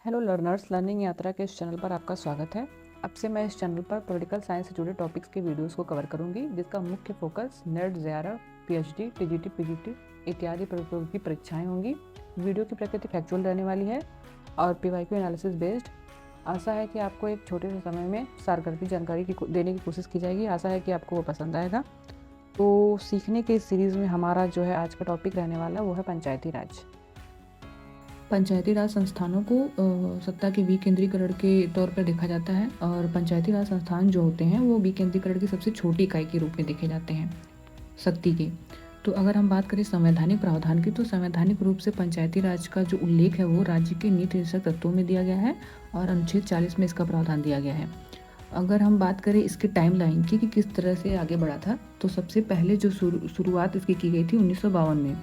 Hello learners, learning यात्रा के इस चैनल पर आपका स्वागत है। अब से मैं इस चैनल पर पॉलिटिकल साइंस से जुड़े टॉपिक्स के वीडियोस को कवर करूंगी, जिसका मुख्य focus net, JRF, PhD, TGT, PGT इत्यादि प्रतियोगी की परीक्षाएं होंगी। वीडियो की प्रकृति फैक्चुअल रहने वाली है और पीवाईक्यू एनालिसिस बेस्ड। आशा है कि आपको एक छोटे से समय में सारगर्भित जानकारी देने की कोशिश की जाएगी। आशा है कि आपको वो पसंद आएगा। तो सीखने के इस सीरीज़ में हमारा जो है आज का टॉपिक रहने वाला वो है पंचायती राज। पंचायती राज संस्थानों को सत्ता के विकेंद्रीकरण के तौर पर देखा जाता है और पंचायती राज संस्थान जो होते हैं वो विकेंद्रीकरण की सबसे छोटी इकाई के रूप में देखे जाते हैं शक्ति के। तो अगर हम बात करें संवैधानिक प्रावधान की, तो संवैधानिक रूप से पंचायती राज का जो उल्लेख है वो राज्य के नीति निर्देशक तत्वों में दिया गया है और अनुच्छेद 40 में इसका प्रावधान दिया गया है। अगर हम बात करें इसके टाइमलाइन की कि किस तरह से आगे बढ़ा था, तो सबसे पहले जो शुरुआत इसकी की गई थी 1952 में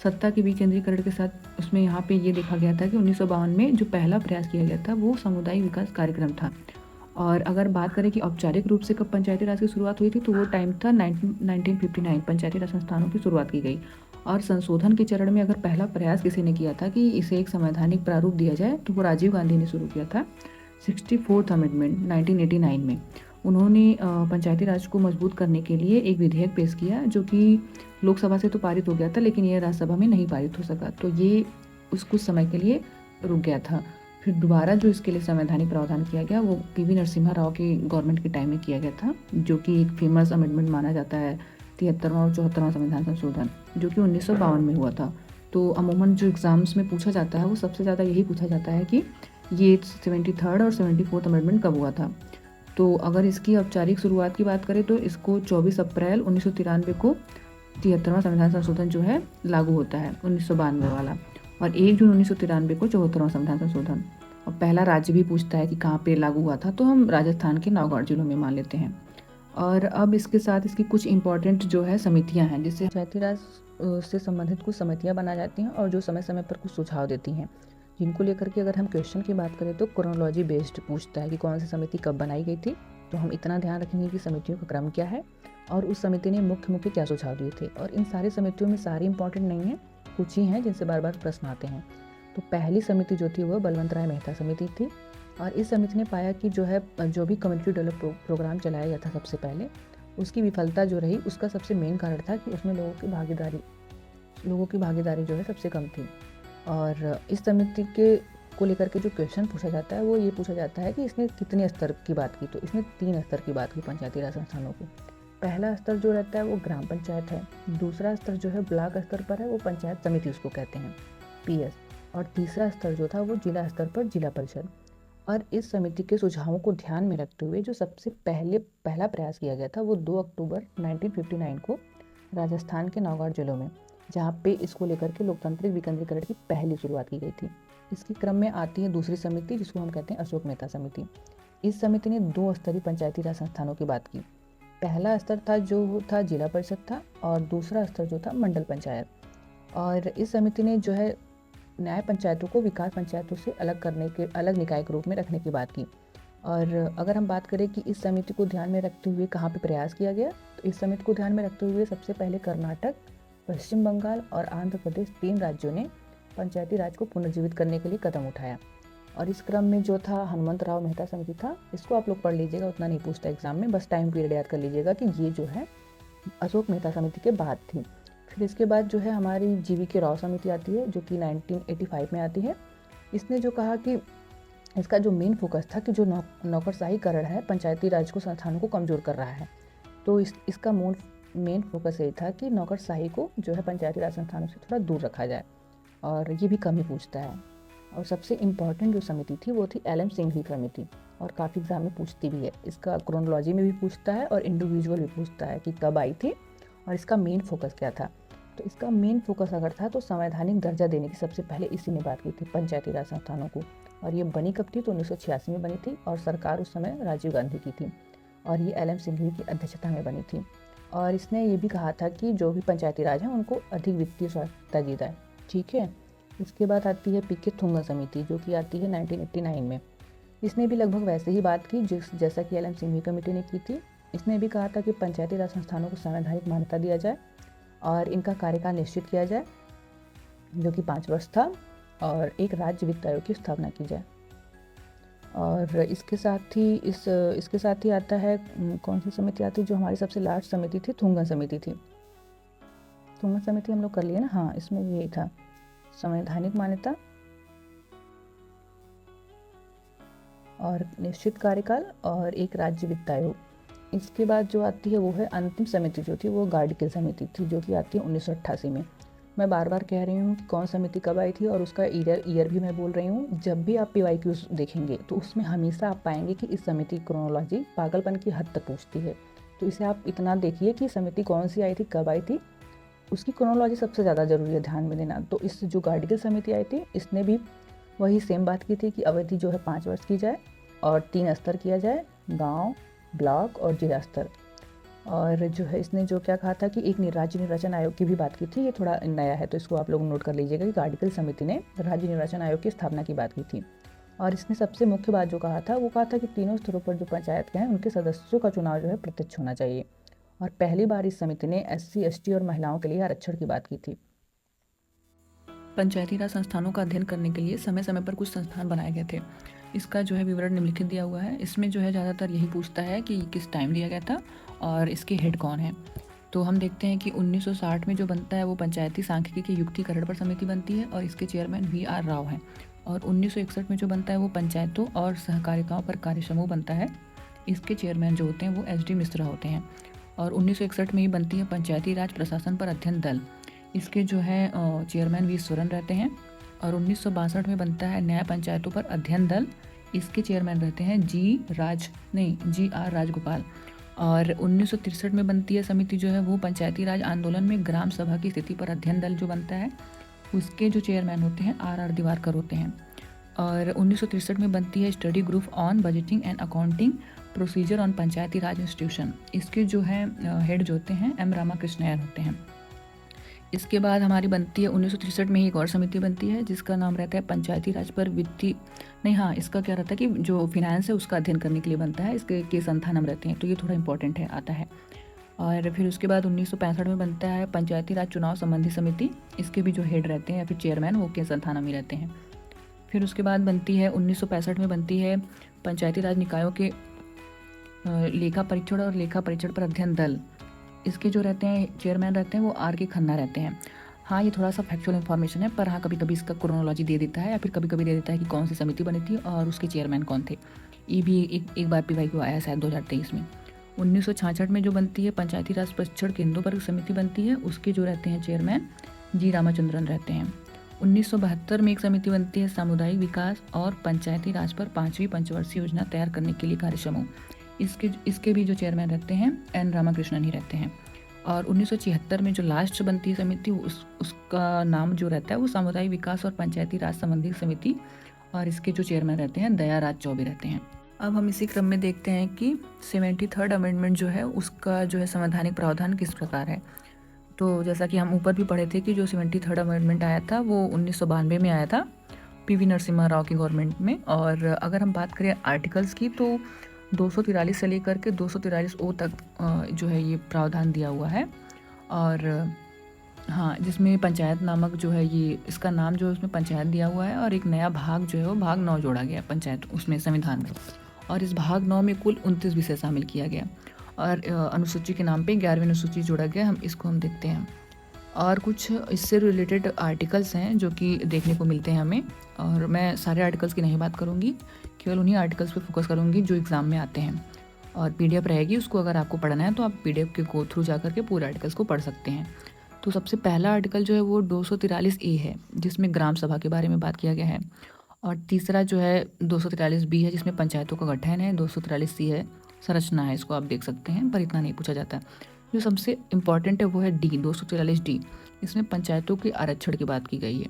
सत्ता के विकेंद्रीकरण के साथ। उसमें यहाँ पे ये देखा गया था कि 1952 में जो पहला प्रयास किया गया था वो सामुदायिक विकास कार्यक्रम था। और अगर बात करें कि औपचारिक रूप से कब पंचायती राज की शुरुआत हुई थी, तो वो टाइम था 1959। पंचायती राज संस्थानों की शुरुआत की गई और संशोधन के चरण में अगर पहला प्रयास किसी ने किया था कि इसे एक संवैधानिक प्रारूप दिया जाए, तो वो राजीव गांधी ने शुरू किया था 64th अमेंडमेंट 1989 में। उन्होंने पंचायती राज को मजबूत करने के लिए एक विधेयक पेश किया जो कि लोकसभा से तो पारित हो गया था, लेकिन ये राज्यसभा में नहीं पारित हो सका, तो ये कुछ समय के लिए रुक गया था। फिर दोबारा जो इसके लिए संवैधानिक प्रावधान किया गया वो पीवी नरसिम्हा राव की गवर्नमेंट के टाइम में किया गया था, जो कि एक फेमस अमेंडमेंट माना जाता है 73वां और 74वां संविधान संशोधन, जो कि 1952 में हुआ था। तो अमूमन जो एग्जाम्स में पूछा जाता है वो सबसे ज़्यादा यही पूछा जाता है कि ये 73rd और 74th अमेंडमेंट कब हुआ था। तो अगर इसकी औपचारिक शुरुआत की बात करें तो इसको 24 अप्रैल 1993 को 73वां संविधान संशोधन जो है लागू होता है 1992 वाला, और 1 जून 1993 को 74वां संविधान संशोधन। और पहला राज्य भी पूछता है कि कहाँ पे लागू हुआ था, तो हम राजस्थान के नौगढ़ जिलों में मान लेते हैं। और अब इसके साथ इसकी कुछ इंपॉर्टेंट जो है समितियाँ हैं, जिससे पंचायती राज से संबंधित कुछ समितियाँ बनाई जाती हैं और जो समय समय पर कुछ सुझाव देती हैं, जिनको लेकर के अगर हम क्वेश्चन की बात करें तो क्रोनोलॉजी बेस्ड पूछता है कि कौन सी समिति कब बनाई गई थी। तो हम इतना ध्यान रखेंगे कि समितियों का क्रम क्या है और उस समिति ने मुख्य क्या सुझाव दिए थे। और इन सारी समितियों में सारी इंपॉर्टेंट नहीं है, कुछ ही हैं जिनसे बार बार प्रश्न आते हैं। तो पहली समिति जो थी वह बलवंत राय मेहता समिति थी और इस समिति ने पाया कि जो भी कम्युनिटी डेवलप प्रोग्राम चलाया गया था सबसे पहले, उसकी विफलता जो रही उसका सबसे मेन कारण था कि उसमें लोगों की भागीदारी जो है सबसे कम थी। और इस समिति को लेकर के जो क्वेश्चन पूछा जाता है वो ये पूछा जाता है कि इसने कितने स्तर की बात की। तो इसने 3 स्तर की बात की पंचायती राज संस्थानों की। पहला स्तर जो रहता है वो ग्राम पंचायत है, दूसरा स्तर जो है ब्लॉक स्तर पर है, वो पंचायत समिति उसको कहते हैं पीएस, और तीसरा स्तर जो था वो जिला स्तर पर जिला परिषद। और इस समिति के सुझावों को ध्यान में रखते हुए जो सबसे पहला प्रयास किया गया था वो 2 अक्टूबर 1959 को राजस्थान के नौगढ़ जिलों में, जहाँ पे इसको लेकर के लोकतांत्रिक विकेंद्रीकरण की पहली शुरुआत की गई थी। इसके क्रम में आती है दूसरी समिति, जिसको हम कहते हैं अशोक मेहता समिति। इस समिति ने 2 स्तरीय पंचायती राज संस्थानों की बात की। पहला स्तर था जो था जिला परिषद था और दूसरा स्तर जो था मंडल पंचायत। और इस समिति ने जो है न्याय पंचायतों को विकास पंचायतों से अलग निकाय के रूप में रखने की बात की। और अगर हम बात करें कि इस समिति को ध्यान में रखते हुए कहाँ पे प्रयास किया गया, तो इस समिति को ध्यान में रखते हुए सबसे पहले कर्नाटक, पश्चिम बंगाल और आंध्र प्रदेश 3 राज्यों ने पंचायती राज को पुनर्जीवित करने के लिए कदम उठाया। और इस क्रम में जो था हनुमंत राव मेहता समिति था, इसको आप लोग पढ़ लीजिएगा, उतना नहीं पूछता एग्जाम में, बस टाइम पीरियड याद कर लीजिएगा कि ये जो है अशोक मेहता समिति के बाद थी। फिर इसके बाद जो है हमारी जीवी के राव समिति आती है जो कि 1985 में आती है। इसने जो कहा कि इसका जो मेन फोकस था कि जो नौकरशाहीकरण है पंचायती राज को संस्थानों को कमज़ोर कर रहा है। तो इसका मेन फोकस ये था कि नौकरशाही को जो है पंचायती राज संस्थानों से थोड़ा दूर रखा जाए, और ये भी कम ही पूछता है। और सबसे इम्पॉर्टेंट जो समिति थी वो थी एल एम सिंघवी समिति, और काफ़ी एग्जाम में पूछती भी है। इसका क्रोनोलॉजी में भी पूछता है और इंडिविजुअल भी पूछता है कि कब आई थी और इसका मेन फोकस क्या था। तो इसका मेन फोकस अगर था तो संवैधानिक दर्जा देने की सबसे पहले इसी ने बात की थी पंचायती राज संस्थानों को। और ये बनी कब थी, तो 1986 में बनी थी और सरकार उस समय राजीव गांधी की थी और ये एल एम सिंघवी की अध्यक्षता में बनी थी। और इसने ये भी कहा था कि जो भी पंचायती राज हैं उनको अधिक वित्तीय स्वायत्तता दी जाए। ठीक है। इसके बाद आती है पीके थुंगा समिति जो कि आती है 1989 में। इसने भी लगभग वैसे ही बात की जैसा कि एल एम सिंघवी कमेटी ने की थी। इसने भी कहा था कि पंचायती राज संस्थानों को संवैधानिक मान्यता दिया जाए और इनका कार्यकाल निश्चित किया जाए जो कि 5 वर्ष था, और एक राज्य वित्त आयोग की स्थापना की जाए। और इसके साथ ही आता है कौन सी समिति आती है, जो हमारी सबसे लास्ट समिति थी, थुंगन समिति थी। थुंगन समिति हम लोग कर लिए ना, हाँ, इसमें यही था संवैधानिक मान्यता और निश्चित कार्यकाल और एक राज्य वित्त आयोग। इसके बाद जो आती है वो है अंतिम समिति, जो थी वो गार्डिकल समिति थी, जो कि आती है 1988 में। मैं बार बार कह रही हूँ कि कौन समिति कब आई थी और उसका ईयर भी मैं बोल रही हूँ। जब भी आप PYQs देखेंगे तो उसमें हमेशा आप पाएंगे कि इस समिति की क्रोनोलॉजी पागलपन की हद तक पूछती है। तो इसे आप इतना देखिए कि समिति कौन सी आई थी, कब आई थी, उसकी क्रोनोलॉजी सबसे ज़्यादा ज़रूरी है ध्यान में देना। तो इस जो गार्डिकल समिति आई थी, इसने भी वही सेम बात की थी कि अवधि जो है 5 वर्ष की जाए और 3 स्तर किया जाए, गांव, ब्लॉक और जिला स्तर। और जो है इसने जो क्या कहा था कि एक राज्य निर्वाचन आयोग की भी बात की थी। ये थोड़ा नया है तो इसको आप लोग नोट कर लीजिएगा कि गार्डिकल समिति ने राज्य निर्वाचन आयोग की स्थापना की बात की थी। और इसने सबसे मुख्य बात जो कहा था वो कहा था कि तीनों स्तरों पर जो पंचायत के हैं उनके सदस्यों का चुनाव जो है प्रत्यक्ष होना चाहिए। और पहली बार इस समिति ने SC ST और महिलाओं के लिए आरक्षण की बात की थी। पंचायती राज संस्थानों का अध्ययन करने के लिए समय समय पर कुछ संस्थान बनाए गए थे। इसका जो है विवरण निम्नलिखित दिया हुआ है। इसमें जो है ज़्यादातर यही पूछता है कि किस टाइम दिया गया था और इसके हेड कौन है। तो हम देखते हैं कि 1960 में जो बनता है वो पंचायती सांख्यिकी के युक्तिकरण पर समिति बनती है और इसके चेयरमैन VR राव हैं। और 1961 में जो बनता है वो पंचायतों और सहकारिताओं पर कार्य समूह बनता है। इसके चेयरमैन जो होते हैं वो SD मिश्रा होते हैं। और 1961 में ही बनती है पंचायती राज प्रशासन पर अध्ययन दल। इसके जो है चेयरमैन V स्वरन रहते हैं। और 1962 में बनता है न्याय पंचायतों पर अध्ययन दल। इसके चेयरमैन रहते हैं GR राजगोपाल। और 1963 में बनती है समिति जो है वो पंचायती राज आंदोलन में ग्राम सभा की स्थिति पर अध्ययन दल जो बनता है, उसके जो चेयरमैन होते हैं RR दिवारकर होते हैं। और 1963 में बनती है study group on budgeting and accounting procedure on Panchayati Raj institution. इसके जो है हेड जो होते हैं M रामाकृष्णन होते हैं। इसके बाद हमारी बनती है 1963 में ही एक और समिति बनती है जिसका नाम रहता है पंचायती राज पर इसका क्या रहता है कि जो फिनेंस है उसका अध्ययन करने के लिए बनता है। इसके केस अंथानम रहते हैं, तो ये थोड़ा इंपॉर्टेंट है, आता है। और फिर उसके बाद 1965 में बनता है पंचायती राज चुनाव संबंधी समिति। इसके भी जो हेड रहते हैं या फिर चेयरमैन वो केस अंथानम ही रहते हैं। फिर उसके बाद बनती है 1965 में बनती है पंचायती राज निकायों के लेखा परीक्षण और लेखा परीक्षण पर अध्ययन दल। इसके जो रहते हैं चेयरमैन रहते हैं वो R के खन्ना रहते हैं। हाँ, ये थोड़ा सा फैक्चुअल इन्फॉर्मेशन है, पर हाँ कभी कभी इसका क्रोनोलॉजी दे देता है या फिर कभी कभी दे देता है कि कौन सी समिति बनी थी और उसके चेयरमैन कौन थे। ये भी एक बार PYQ आया शायद 2023 में। 1966 में जो बनती है पंचायती राज प्रशिक्षण केंद्रों पर समिति बनती है, उसके जो रहते हैं चेयरमैन G रामाचंद्रन रहते हैं। 1972 में एक समिति बनती है सामुदायिक विकास और पंचायती राज पर 5वीं पंचवर्षीय योजना तैयार करने के लिए कार्य समूह। इसके भी जो चेयरमैन रहते हैं N रामाकृष्णन ही रहते हैं। और 1976 में जो लास्ट बनती है समिति उसका नाम जो रहता है वो सामुदायिक विकास और पंचायती राज संबंधी समिति, और इसके जो चेयरमैन रहते हैं दयाराज चौबे रहते हैं। अब हम इसी क्रम में देखते हैं कि 73rd अमेंडमेंट जो है उसका जो है संवैधानिक प्रावधान किस प्रकार है। तो जैसा कि हम ऊपर भी पढ़े थे कि जो 73rd अमेंडमेंट आया था वो 1992 में आया था PV नरसिम्हा राव की गवर्नमेंट में। और अगर हम बात करें आर्टिकल्स की तो 243 से लेकर के 243O तक जो है ये प्रावधान दिया हुआ है। और हाँ, जिसमें पंचायत नामक जो है ये इसका नाम जो है उसमें पंचायत दिया हुआ है। और एक नया भाग जो है वो भाग 9 जोड़ा गया पंचायत उसमें संविधान में। और इस भाग 9 में कुल 29 विषय शामिल किया गया और अनुसूची के नाम पे 11वीं अनुसूची जोड़ा गया। हम देखते हैं। और कुछ इससे रिलेटेड आर्टिकल्स हैं जो कि देखने को मिलते हैं हमें, और मैं सारे आर्टिकल्स की नहीं बात करूँगी, केवल उन्हीं आर्टिकल्स पे फोकस करूँगी जो एग्ज़ाम में आते हैं। और PDF रहेगी, उसको अगर आपको पढ़ना है तो आप PDF के गो थ्रू जा करके पूरे आर्टिकल्स को पढ़ सकते हैं। तो सबसे पहला आर्टिकल जो है वो 243A है जिसमें ग्राम सभा के बारे में बात किया गया है। और तीसरा जो है 243B है जिसमें पंचायतों का गठन है। 243C है संरचना है, इसको आप देख सकते हैं पर इतना नहीं पूछा जाता। जो सबसे इम्पॉर्टेंट है वो है D 243D, इसमें पंचायतों के आरक्षण की बात की गई है।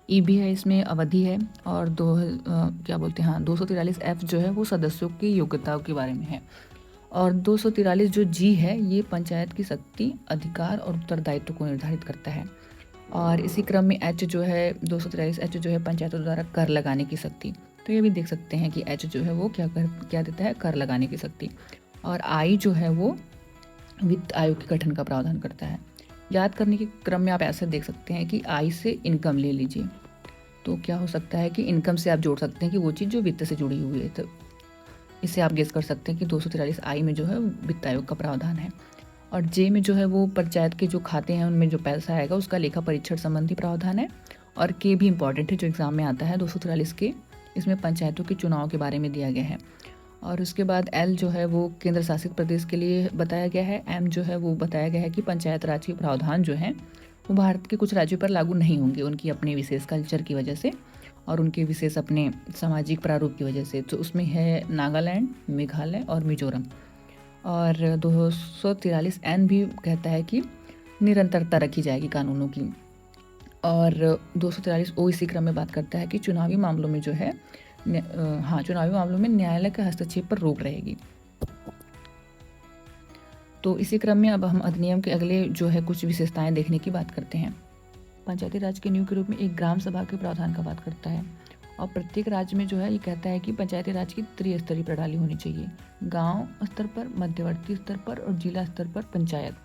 E भी है, इसमें अवधि है। और 243F जो है वो सदस्यों की योग्यताओं के बारे में है। और 243 जो G है ये पंचायत की शक्ति, अधिकार और उत्तरदायित्व को निर्धारित करता है। और इसी क्रम में H जो है 243H जो है पंचायतों द्वारा कर लगाने की शक्ति। तो ये भी देख सकते हैं कि H जो है वो क्या देता है, कर लगाने की शक्ति। और I जो है वो वित्त आयोग के गठन का प्रावधान करता है। याद करने के क्रम में आप ऐसे देख सकते हैं कि I से इनकम ले लीजिए। तो क्या हो सकता है कि इनकम से आप जोड़ सकते हैं कि वो चीज़ जो वित्त से जुड़ी हुई है। तो इससे आप गेस कर सकते हैं कि 243 आई में जो है वित्त आयोग का प्रावधान है। और जे में जो है वो पंचायत के जो खाते हैं उनमें जो पैसा आएगा उसका लेखा परीक्षण संबंधी प्रावधान है। और के भी इम्पॉर्टेंट है, जो एग्जाम में आता है 243 के, इसमें पंचायतों के चुनाव के बारे में दिया गया है। और उसके बाद एल जो है वो केंद्र शासित प्रदेश के लिए बताया गया है। एम जो है वो बताया गया है कि पंचायत राज के प्रावधान जो हैं वो भारत के कुछ राज्यों पर लागू नहीं होंगे, उनकी अपने विशेष कल्चर की वजह से और उनके विशेष अपने सामाजिक प्रारूप की वजह से। तो उसमें है नागालैंड, मेघालय और मिजोरम। और 243 एन भी कहता है कि निरंतरता रखी जाएगी कानूनों की। और 243 ओ इसी क्रम में बात करता है कि चुनावी मामलों में जो है चुनावी मामलों में न्यायालय के हस्तक्षेप पर रोक रहेगी। तो इसी क्रम में अब हम अधिनियम के अगले जो है कुछ विशेषताएं देखने की बात करते हैं। पंचायती राज के नींव के रूप में एक ग्राम सभा के प्रावधान का बात करता है। और प्रत्येक राज्य में जो है ये कहता है कि पंचायती राज की त्रिस्तरीय प्रणाली होनी चाहिए, गांव स्तर पर, मध्यवर्ती स्तर पर और जिला स्तर पर पंचायत।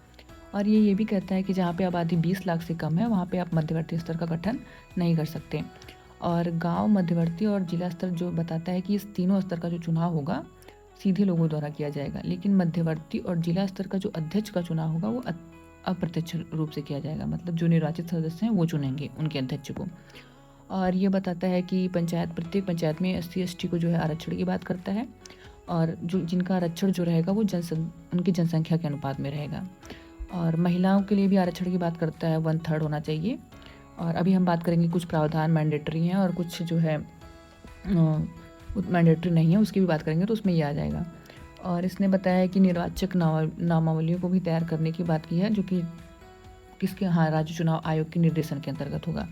और ये भी कहता है कि जहाँ पे आबादी 20 लाख से कम है वहाँ पे आप मध्यवर्ती स्तर का गठन नहीं कर सकते। और गांव, मध्यवर्ती और जिला स्तर जो बताता है कि इस तीनों स्तर का जो चुनाव होगा सीधे लोगों द्वारा किया जाएगा, लेकिन मध्यवर्ती और जिला स्तर का जो अध्यक्ष का चुनाव होगा वो अप्रत्यक्ष रूप से किया जाएगा, मतलब जो निर्वाचित सदस्य हैं वो चुनेंगे उनके अध्यक्ष को। और ये बताता है कि प्रत्येक पंचायत में SC/ST को जो है आरक्षण की बात करता है, और जो जिनका आरक्षण जो रहेगा वो उनकी जनसंख्या के अनुपात में रहेगा। और महिलाओं के लिए भी आरक्षण की बात करता है, 1/3 होना चाहिए। और अभी हम बात करेंगे कुछ प्रावधान मैंडेटरी हैं और कुछ जो है मैंडेटरी नहीं है, उसकी भी बात करेंगे तो उसमें ये आ जाएगा। और इसने बताया है कि निर्वाचक नामावलियों को भी तैयार करने की बात की है, जो कि किसके राज्य चुनाव आयोग के निर्देशन के अंतर्गत होगा।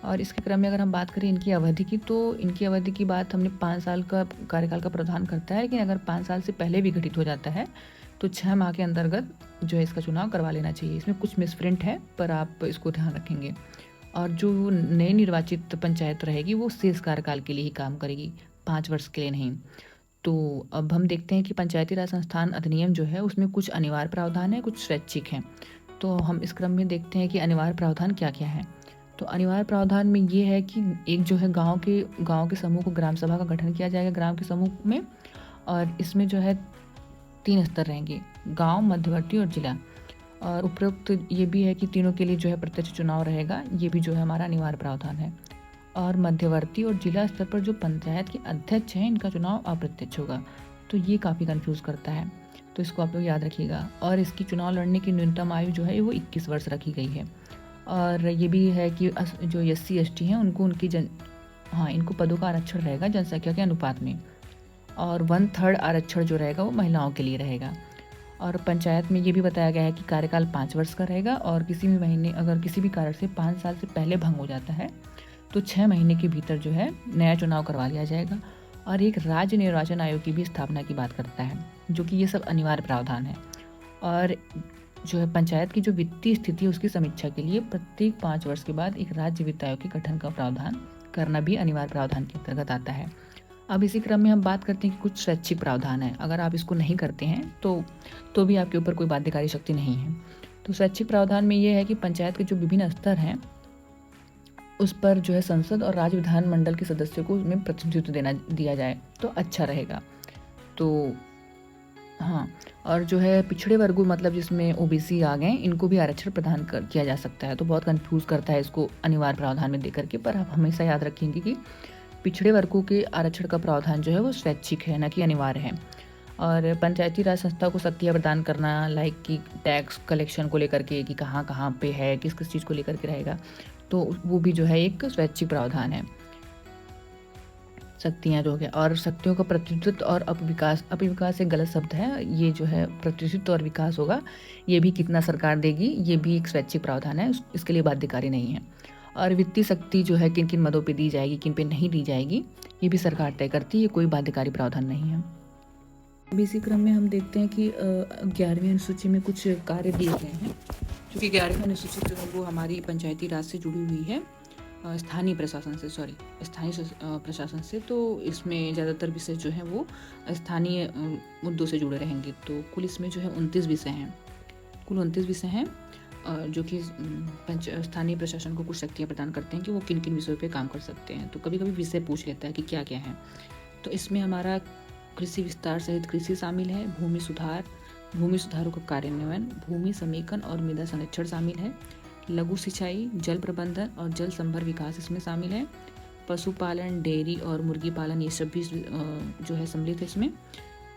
और इसके क्रम में अगर हम बात करें इनकी अवधि की, तो इनकी अवधि की बात हमने 5 साल का कार्यकाल का प्रावधान करता है, लेकिन अगर 5 साल से पहले भी गठित हो जाता है तो 6 माह के अंतर्गत जो है इसका चुनाव करवा लेना चाहिए। इसमें कुछ मिसप्रिंट है पर आप इसको ध्यान रखेंगे। और जो नई निर्वाचित पंचायत रहेगी वो शेष कार्यकाल के लिए ही काम करेगी, 5 वर्ष के लिए नहीं। तो अब हम देखते हैं कि पंचायती राज संस्थान अधिनियम जो है उसमें कुछ अनिवार्य प्रावधान है, कुछ स्वैच्छिक हैं। तो हम इस क्रम में देखते हैं कि अनिवार्य प्रावधान क्या क्या है। तो अनिवार्य प्रावधान में ये है कि एक जो है गांव के समूह को ग्राम सभा का गठन किया जाएगा ग्राम के समूह में। और इसमें जो है 3 स्तर रहेंगे, गांव, मध्यवर्ती और जिला। और उपरोक्त ये भी है कि तीनों के लिए जो है प्रत्यक्ष चुनाव रहेगा, ये भी जो है हमारा अनिवार्य प्रावधान है। और मध्यवर्ती और जिला स्तर पर जो पंचायत के अध्यक्ष हैं इनका चुनाव अप्रत्यक्ष होगा। तो ये काफ़ी कंफ्यूज करता है, तो इसको आप लोग याद रखिएगा। और इसकी चुनाव लड़ने की न्यूनतम आयु जो है वो 21 वर्ष रखी गई है। और ये भी है कि जो SC/ST हैं उनको इनको पदों का आरक्षण रहेगा जनसंख्या के अनुपात में। और 1/3 आरक्षण जो रहेगा वो महिलाओं के लिए रहेगा। और पंचायत में ये भी बताया गया है कि कार्यकाल 5 वर्ष का रहेगा, और किसी भी महीने अगर किसी भी कारण से 5 साल से पहले भंग हो जाता है तो 6 महीने के भीतर जो है नया चुनाव करवा लिया जाएगा। और एक राज्य निर्वाचन आयोग की भी स्थापना की बात करता है, जो कि ये सब अनिवार्य प्रावधान है। और जो है पंचायत की जो वित्तीय स्थिति है उसकी समीक्षा के लिए प्रत्येक 5 वर्ष के बाद एक राज्य वित्त आयोग के गठन का प्रावधान करना भी अनिवार्य प्रावधान के अंतर्गत आता है। अब इसी क्रम में हम बात करते हैं कि कुछ स्वैच्छिक प्रावधान है, अगर आप इसको नहीं करते हैं तो भी आपके ऊपर कोई बाध्यकारी शक्ति नहीं है। तो स्वैच्छिक प्रावधान में ये है कि पंचायत के जो विभिन्न स्तर हैं उस पर जो है संसद और राज्य विधानमंडल के सदस्यों को उसमें प्रतिनिधित्व दिया जाए तो अच्छा रहेगा। तो और जो है पिछड़े वर्गों, मतलब जिसमें OBC आ गए, इनको भी आरक्षण प्रदान किया जा सकता है। तो बहुत कंफ्यूज करता है इसको अनिवार्य प्रावधान में देकर के, पर आप हमेशा याद रखेंगे कि पिछड़े वर्गों के आरक्षण का प्रावधान जो है वो स्वैच्छिक है, न कि अनिवार्य है। और पंचायती राज संस्था को शक्तियाँ प्रदान करना, लाइक कि टैक्स कलेक्शन को लेकर के कि कहाँ कहाँ पे है, किस किस चीज़ को लेकर के रहेगा, तो वो भी जो है एक स्वैच्छिक प्रावधान है। शक्तियाँ जो है, और शक्तियों का प्रतिनिधित्व और अपविकास एक गलत शब्द है, ये जो है प्रतिनिधित्व और विकास होगा, ये भी कितना सरकार देगी, ये भी एक स्वैच्छिक प्रावधान है, इसके लिए बाध्यकारी नहीं है। और वित्तीय शक्ति जो है किन किन मदों पे दी जाएगी, किन पे नहीं दी जाएगी, ये भी सरकार तय करती है, ये कोई बाध्यकारी प्रावधान नहीं है। अब इसी क्रम में हम देखते हैं कि 11वीं अनुसूची में कुछ कार्य दिए गए हैं, क्योंकि 11वीं अनुसूची जो है वो हमारी पंचायती राज से जुड़ी हुई है, स्थानीय प्रशासन से। तो इसमें ज़्यादातर विषय जो हैं वो स्थानीय मुद्दों से जुड़े रहेंगे। तो कुल इसमें जो है 29 विषय हैं, जो कि स्थानीय प्रशासन को कुछ शक्तियाँ प्रदान करते हैं कि वो किन किन विषयों पे काम कर सकते हैं। तो कभी कभी विषय पूछ लेता है कि क्या क्या है। तो इसमें हमारा कृषि विस्तार सहित कृषि शामिल है, भूमि सुधारों का कार्यान्वयन, भूमि समीकरण और मृदा संरक्षण शामिल है, लघु सिंचाई, जल प्रबंधन और जल संभर विकास इसमें शामिल है, पशुपालन, डेयरी और मुर्गी पालन ये सब भी जो है सम्मिलित है इसमें,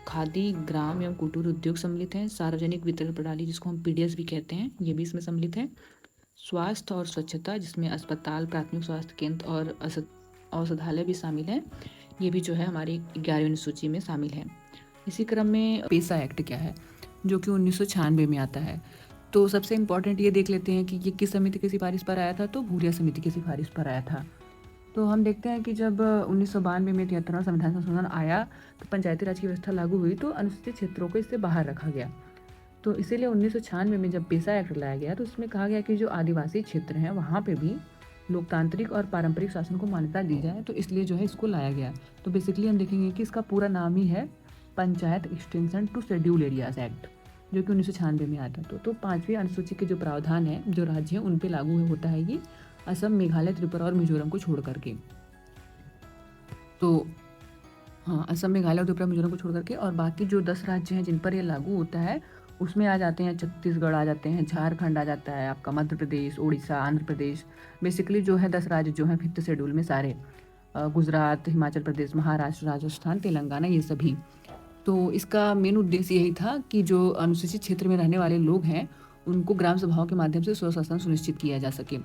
खादी, ग्राम एवं कुटीर उद्योग सम्मिलित हैं, सार्वजनिक वितरण प्रणाली जिसको हम पीडीएस भी कहते हैं ये भी इसमें सम्मिलित है, स्वास्थ्य और स्वच्छता जिसमें अस्पताल, प्राथमिक स्वास्थ्य केंद्र और औषधालय भी शामिल है, ये भी जो है हमारी 11वीं सूची में शामिल है। इसी क्रम में पेसा एक्ट क्या है, जो कि 1996 में आता है। तो सबसे इम्पॉर्टेंट ये देख लेते हैं कि ये किस समिति की सिफारिश पर आया था। तो भूरिया समिति की सिफारिश पर आया था। तो हम देखते हैं कि जब 1992 में 73वां संविधान संशोधन आया तो पंचायती राज की व्यवस्था लागू हुई, तो अनुसूचित क्षेत्रों को इससे बाहर रखा गया। तो इसीलिए 1996 में जब पेसा एक्ट लाया गया तो उसमें कहा गया कि जो आदिवासी क्षेत्र हैं वहाँ पे भी लोकतांत्रिक और पारंपरिक शासन को मान्यता दी जाए, तो इसलिए जो है इसको लाया गया। तो बेसिकली हम देखेंगे कि इसका पूरा नाम ही है panchayat extension to scheduled areas act, जो कि 1996 में आया था। तो 5वीं अनुसूची के जो प्रावधान है, जो राज्य हैं उन पे लागू होता है ये असम, मेघालय, त्रिपुरा और मिजोरम को छोड़ करके। तो हाँ, असम, मेघालय और त्रिपुरा, मिजोरम को छोड़ करके, और बाकी जो 10 राज्य हैं जिन पर ये लागू होता है उसमें आ जाते हैं छत्तीसगढ़, आ जाते हैं झारखंड, आ जाता है आपका मध्य प्रदेश, उड़ीसा, आंध्र प्रदेश। बेसिकली जो है 10 राज्य जो हैं 5th शेड्यूल में सारे, गुजरात, हिमाचल प्रदेश, महाराष्ट्र, राजस्थान, तेलंगाना, ये सभी। तो इसका मेन उद्देश्य यही था कि जो अनुसूचित क्षेत्र में रहने वाले लोग हैं उनको ग्राम सभाओं के माध्यम से स्वशासन सुनिश्चित किया जा सके।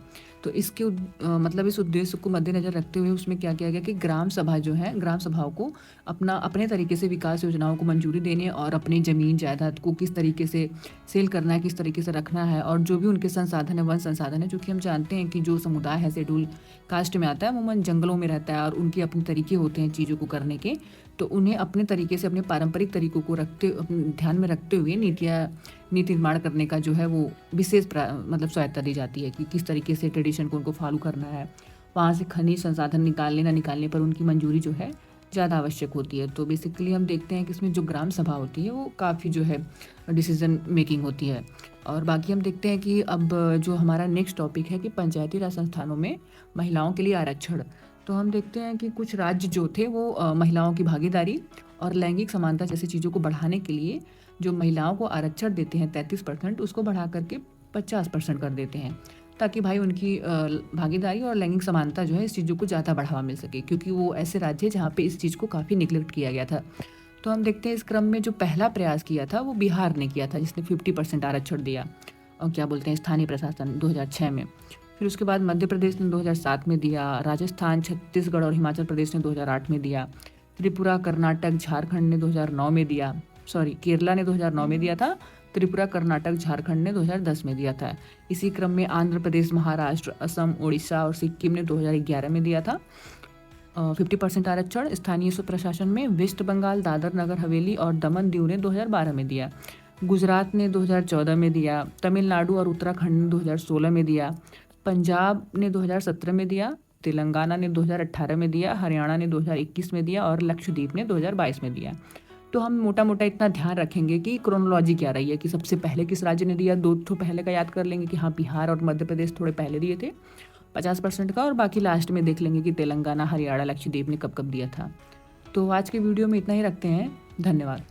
तो इसके मतलब इस उद्देश्य को मद्देनजर रखते हुए उसमें क्या किया गया कि ग्राम सभा जो है, ग्राम सभाओं को अपने तरीके से विकास योजनाओं को मंजूरी देने और अपनी ज़मीन जायदाद को किस तरीके से सेल करना है, किस तरीके से रखना है, और जो भी उनके संसाधन है, वन संसाधन है, जो कि हम जानते हैं कि जो समुदाय है शेड्यूल कास्ट में आता है अमूमन जंगलों में रहता है और उनके अपने तरीके होते हैं चीज़ों को करने के। तो उन्हें अपने तरीके से, अपने पारंपरिक तरीकों को ध्यान में रखते हुए नीति निर्माण करने का जो है वो विशेष मतलब सहायता दी जाती है कि किस तरीके से ट्रेडिशन को उनको फॉलो करना है। वहाँ से खनिज संसाधन निकालने ना निकालने पर उनकी मंजूरी जो है ज़्यादा आवश्यक होती है। तो बेसिकली हम देखते हैं कि इसमें जो ग्राम सभा होती है वो काफ़ी जो है डिसीजन मेकिंग होती है। और बाकी हम देखते हैं कि अब जो हमारा नेक्स्ट टॉपिक है कि पंचायती राज संस्थानों में महिलाओं के लिए आरक्षण। तो हम देखते हैं कि कुछ राज्य जो थे वो महिलाओं की भागीदारी और लैंगिक समानता जैसी चीज़ों को बढ़ाने के लिए जो महिलाओं को आरक्षण देते हैं 33%, उसको बढ़ा करके 50% कर देते हैं, ताकि भाई उनकी भागीदारी और लैंगिक समानता जो है इस चीज़ों को ज़्यादा बढ़ावा मिल सके, क्योंकि वो ऐसे राज्य जहाँ पे इस चीज़ को काफ़ी निगलेक्ट किया गया था। तो हम देखते हैं इस क्रम में जो पहला प्रयास किया था वो बिहार ने किया था, जिसने 50% आरक्षण दिया, और क्या बोलते हैं स्थानीय प्रशासन 2006 में। फिर उसके बाद मध्य प्रदेश ने 2007 में दिया, राजस्थान, छत्तीसगढ़ और हिमाचल प्रदेश ने 2008 में दिया, त्रिपुरा, कर्नाटक, झारखंड ने 2009 में दिया, केरला ने 2009 में दिया था, त्रिपुरा, कर्नाटक, झारखंड ने 2010 में दिया था। इसी क्रम में आंध्र प्रदेश, महाराष्ट्र, असम, उड़ीसा और सिक्किम ने 2011 में दिया था 50% आरक्षण। स्थानीय प्रशासन में वेस्ट बंगाल, दादर नगर हवेली और दमन दीव ने 2012 में दिया, गुजरात ने 2014 में दिया, तमिलनाडु और उत्तराखंड ने 2016 में दिया, पंजाब ने 2017 में दिया, तेलंगाना ने 2018 में दिया, हरियाणा ने 2021 में दिया और लक्षद्वीप ने 2022 में दिया। तो हम मोटा मोटा इतना ध्यान रखेंगे कि क्रोनोलॉजी क्या रही है, कि सबसे पहले किस राज्य ने दिया। 2 तो पहले का याद कर लेंगे कि हाँ, बिहार और मध्य प्रदेश थोड़े पहले दिए थे 50% का, और बाकी लास्ट में देख लेंगे कि तेलंगाना, हरियाणा, लक्षद्वीप ने कब कब दिया था। तो आज के वीडियो में इतना ही रखते हैं। धन्यवाद।